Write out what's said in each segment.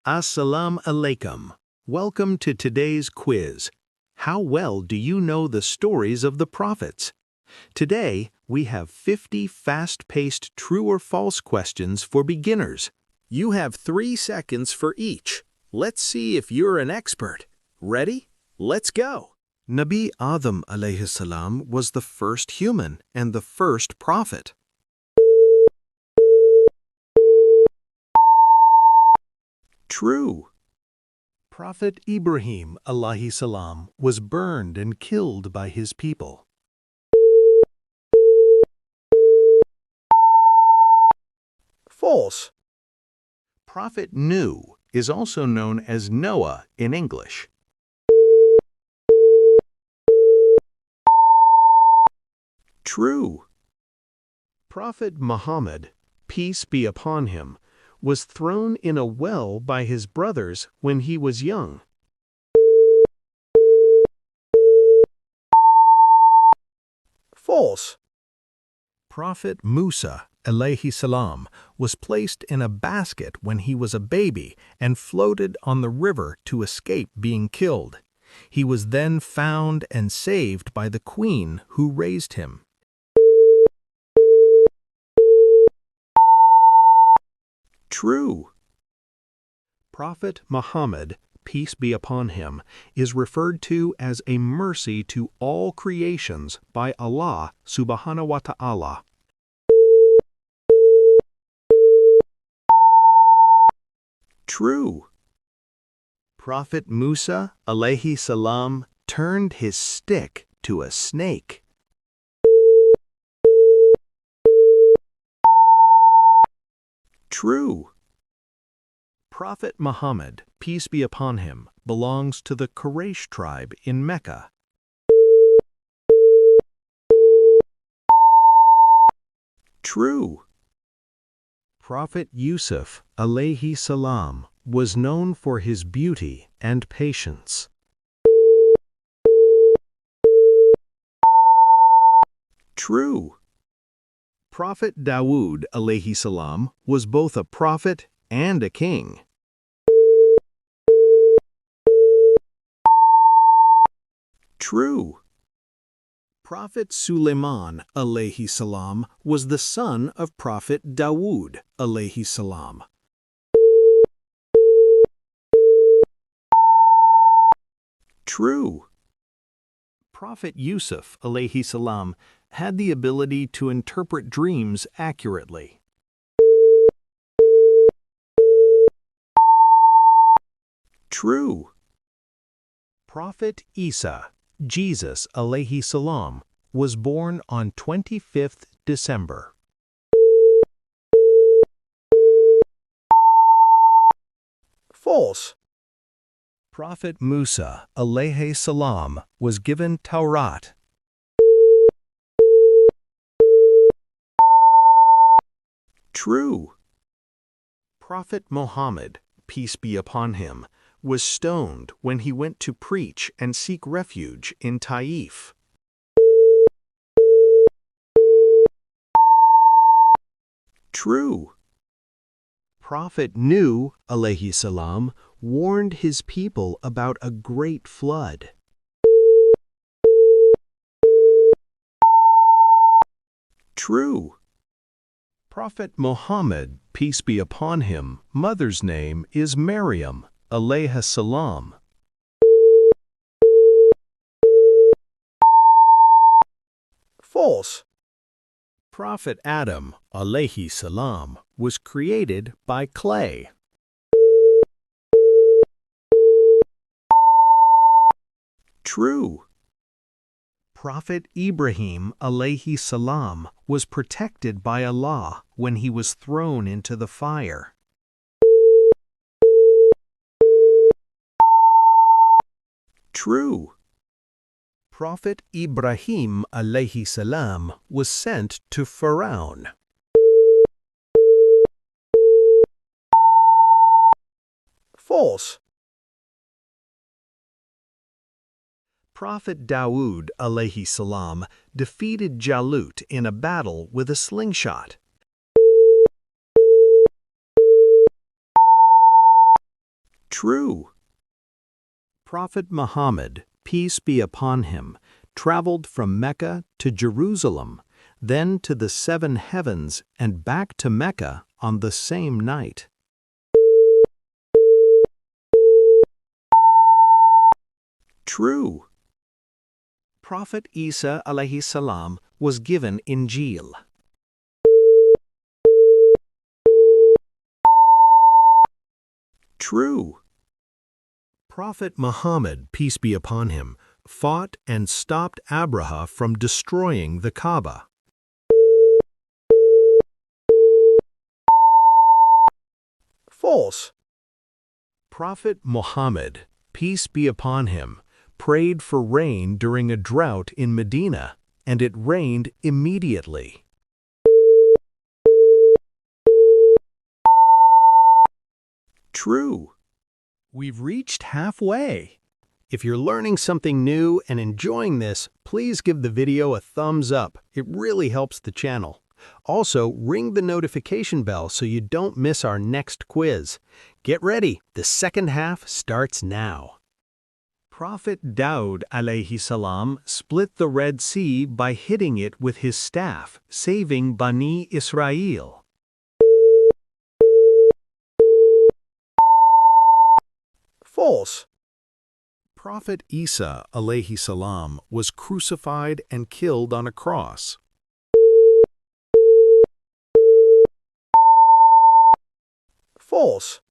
Assalamu alaikum. Welcome to today's quiz. How well do you know the stories of the prophets? Today, we have 50 fast-paced true or false questions for beginners. You have 3 seconds for each. Let's see if you're an expert. Ready? Let's go. Nabi Adam alayhi salam was the first human and the first prophet. True. Prophet Ibrahim alayhi salam was burned and killed by his people. False. Prophet Nuh is also known as Noah in English. True. Prophet Muhammad, peace be upon him, was thrown in a well by his brothers when he was young. False. Prophet Musa alayhi salam was placed in a basket when he was a baby and floated on the river to escape being killed. He was then found and saved by the queen who raised him. True. Prophet Muhammad, peace be upon him, is referred to as a mercy to all creations by Allah subhanahu wa ta'ala. True. Prophet Musa alayhi salam turned his stick to a snake. True. Prophet Muhammad, peace be upon him, belongs to the Quraysh tribe in Mecca. True. Prophet Yusuf alayhi salam was known for his beauty and patience. True. Prophet Dawood alayhi salam was both a prophet and a king. True. Prophet Suleiman alayhi salam was the son of Prophet Dawood alayhi salam. True. Prophet Yusuf alayhi salam had the ability to interpret dreams accurately. True. Prophet Isa, Jesus alayhi salam, was born on 25th December. False. Prophet Musa alayhi salam was given Taurat. True. Prophet Muhammad, peace be upon him, was stoned when he went to preach and seek refuge in Taif. True. Prophet Nuh alayhi salam warned his people about a great flood. True. Prophet Muhammad, peace be upon him, mother's name is Maryam alayhi salam. False. Prophet Adam alayhi salam was created by clay. True. Prophet Ibrahim alayhi salam was protected by Allah when he was thrown into the fire. True. Prophet Ibrahim alayhi salam was sent to Pharaoh. False. Prophet Dawood alayhi salam defeated Jalut in a battle with a slingshot. True. Prophet Muhammad, peace be upon him, traveled from Mecca to Jerusalem, then to the seven heavens and back to Mecca on the same night. True. Prophet Isa alayhi salam was given Injil. True. Prophet Muhammad, peace be upon him, fought and stopped Abraha from destroying the Kaaba. False. Prophet Muhammad, peace be upon him, prayed for rain during a drought in Medina, and it rained immediately. True. We've reached halfway. If you're learning something new and enjoying this, please give the video a thumbs up. It really helps the channel. Also, ring the notification bell so you don't miss our next quiz. Get ready, the second half starts now. Prophet Daud alayhi salam split the Red Sea by hitting it with his staff, saving Bani Israel. False. Prophet Isa alayhi salam was crucified and killed on a cross. False.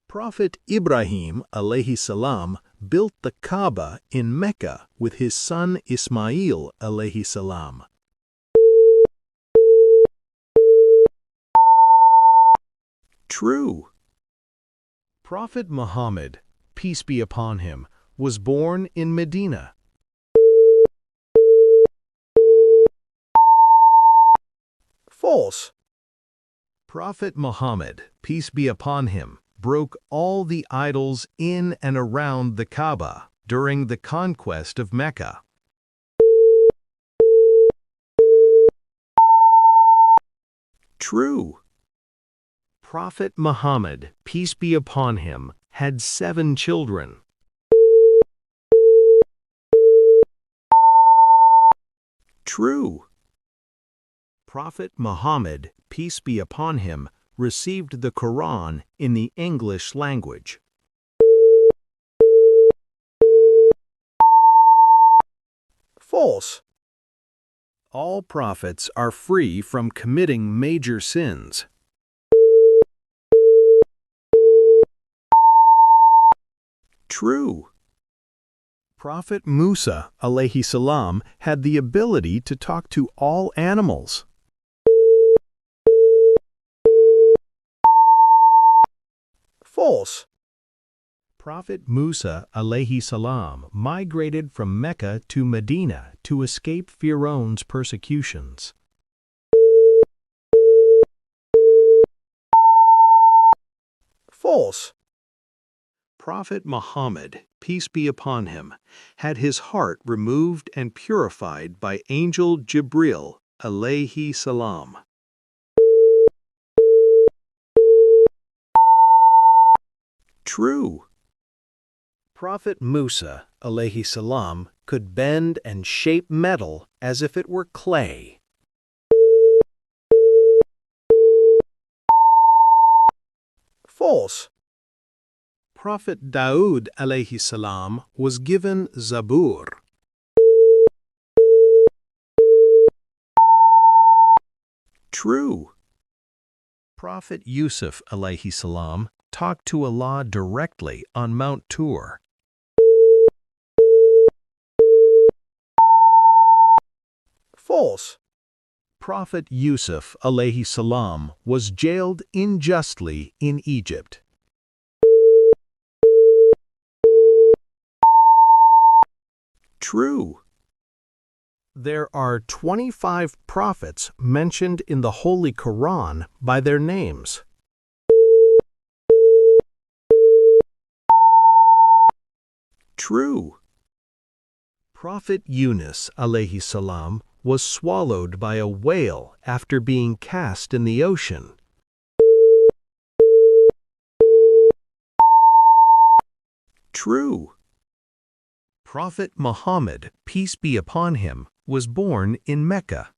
Prophet Ibrahim alayhi salam built the Kaaba in Mecca with his son Ismail alayhi salam. True. Prophet Muhammad, peace be upon him, was born in Medina. False. Prophet Muhammad, peace be upon him, broke all the idols in and around the Kaaba during the conquest of Mecca. True. Prophet Muhammad, peace be upon him, had 7 children. True. Prophet Muhammad, peace be upon him, received the Quran in the English language. False. All prophets are free from committing major sins. True. Prophet Musa alayhi salam had the ability to talk to all animals. False. Prophet Musa alayhi salam migrated from Mecca to Medina to escape Pharaoh's persecutions. False. Prophet Muhammad, peace be upon him, had his heart removed and purified by angel Jibril alayhi salam. True. Prophet Musa alayhi salam could bend and shape metal as if it were clay. False. Prophet Daud alayhi salam was given Zabur. True. Prophet Yusuf alayhi salam talked to Allah directly on Mount Tur. False. Prophet Yusuf alayhi salam was jailed unjustly in Egypt. True. There are 25 prophets mentioned in the Holy Quran by their names. True. Prophet Yunus alayhi salam was swallowed by a whale after being cast in the ocean. True. Prophet Muhammad, peace be upon him, was born in Mecca.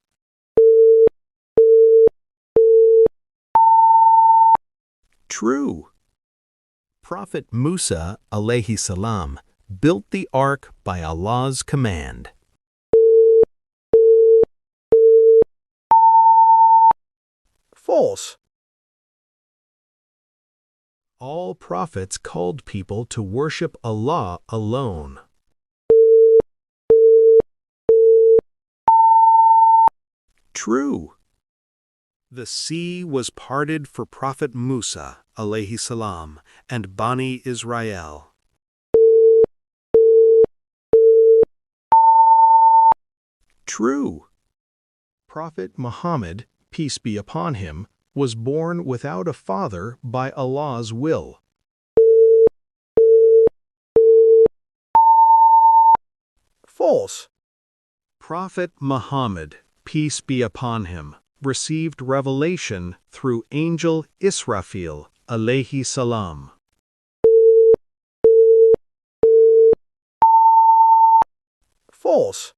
True. Prophet Musa, alayhi salam, built the ark by Allah's command. False. All prophets called people to worship Allah alone. True. The sea was parted for Prophet Musa, alayhi salam, and Bani Israel. True. Prophet Muhammad, peace be upon him, was born without a father by Allah's will. False. Prophet Muhammad, peace be upon him, received revelation through angel Israfil, alayhi salam. False.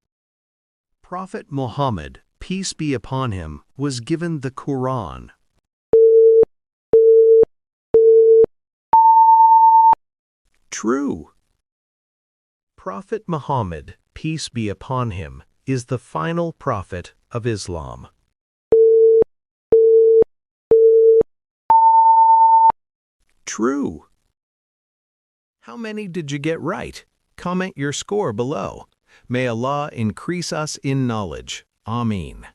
Prophet Muhammad, peace be upon him, was given the Quran. True. Prophet Muhammad, peace be upon him, is the final prophet of Islam. True. How many did you get right? Comment your score below. May Allah increase us in knowledge. Ameen.